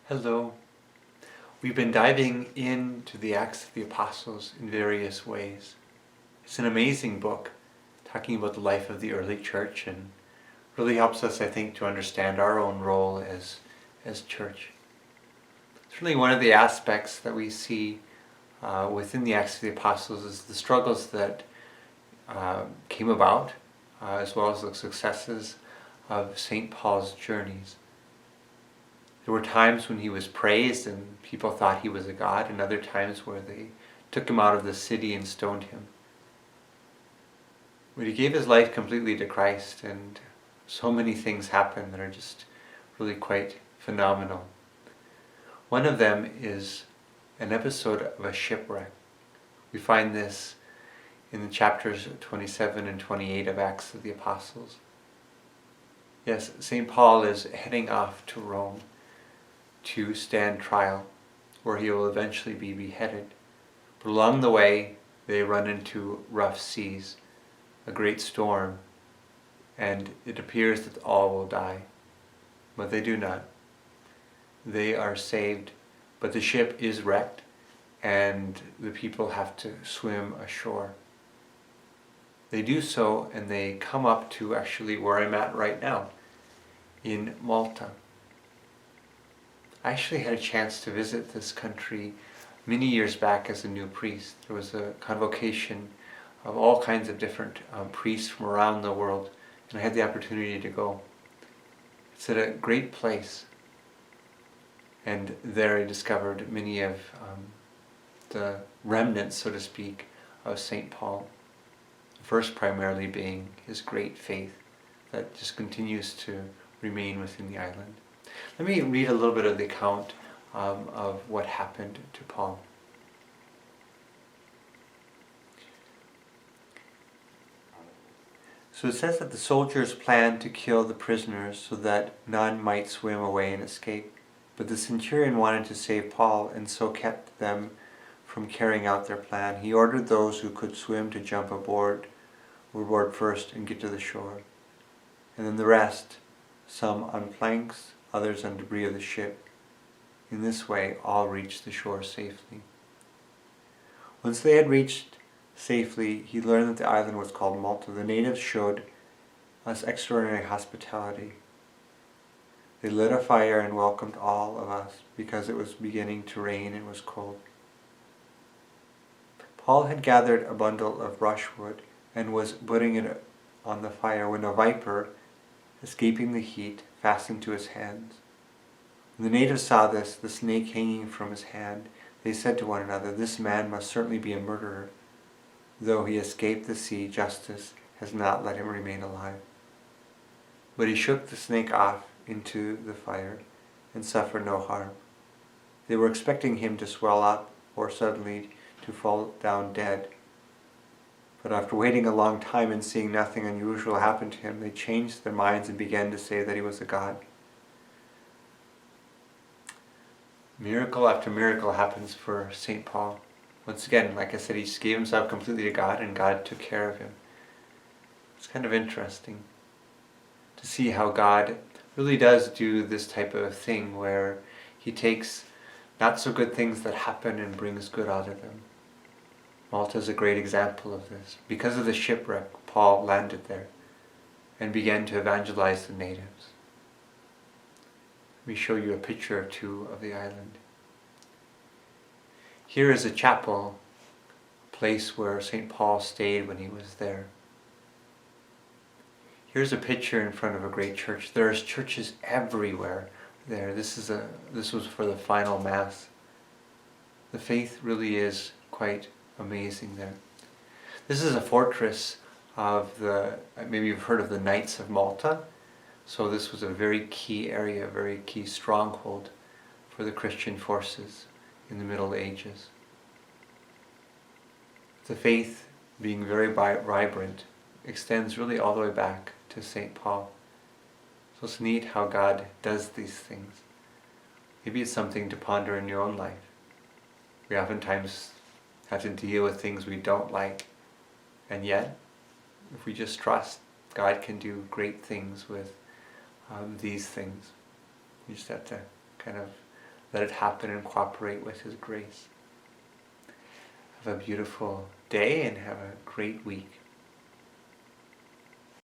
Hello. We've been diving into the Acts of the Apostles in various ways. It's an amazing book talking about the life of the early church and really helps us, I think, to understand our own role as church. Certainly one of the aspects that we see within the Acts of the Apostles is the struggles that came about, as well as the successes of St. Paul's journeys. There were times when he was praised and people thought he was a god, and other times where they took him out of the city and stoned him. But he gave his life completely to Christ, and so many things happened that are just really quite phenomenal. One of them is an episode of a shipwreck. We find this in the chapters 27 and 28 of Acts of the Apostles. Yes, St. Paul is heading off to Rome to stand trial, where he will eventually be beheaded. But along the way, they run into rough seas, a great storm, and it appears that all will die. But they do not. They are saved, but the ship is wrecked, and the people have to swim ashore. They do so, and they come up to actually where I'm at right now, in Malta. I actually had a chance to visit this country many years back as a new priest. There was a convocation of all kinds of different priests from around the world, and I had the opportunity to go. It's at a great place, and there I discovered many of the remnants, so to speak, of St. Paul. First primarily being his great faith that just continues to remain within the island. Let me read a little bit of the account of what happened to Paul. So it says that the soldiers planned to kill the prisoners so that none might swim away and escape. But the centurion wanted to save Paul and so kept them from carrying out their plan. He ordered those who could swim to jump overboard first and get to the shore. And then the rest, some on planks, others on debris of the ship. In this way, all reached the shore safely. Once they had reached safely, he learned that the island was called Malta. The natives showed us extraordinary hospitality. They lit a fire and welcomed all of us because it was beginning to rain and was cold. Paul had gathered a bundle of brushwood and was putting it on the fire when a viper, escaping the heat, fastened to his hands. When the natives saw this, the snake hanging from his hand, they said to one another, "This man must certainly be a murderer. Though he escaped the sea, justice has not let him remain alive." But he shook the snake off into the fire and suffered no harm. They were expecting him to swell up or suddenly to fall down dead. But after waiting a long time and seeing nothing unusual happen to him, they changed their minds and began to say that he was a god. Miracle after miracle happens for St. Paul. Once again, like I said, he just gave himself completely to God and God took care of him. It's kind of interesting to see how God really does do this type of thing where he takes not so good things that happen and brings good out of them. Malta is a great example of this. Because of the shipwreck, Paul landed there and began to evangelize the natives. Let me show you a picture or two of the island. Here is a chapel, a place where St. Paul stayed when he was there. Here's a picture in front of a great church. There's churches everywhere there. This was for the final Mass. The faith really is quite amazing there. This is a fortress of maybe you've heard of the Knights of Malta. So this was a very key area, a very key stronghold for the Christian forces in the Middle Ages. The faith, being very vibrant, extends really all the way back to St. Paul. So it's neat how God does these things. Maybe it's something to ponder in your own life. We oftentimes have to deal with things we don't like, and yet, if we just trust, God can do great things with these things. You just have to kind of Let it happen and cooperate with His grace. Have a beautiful day and have a great week.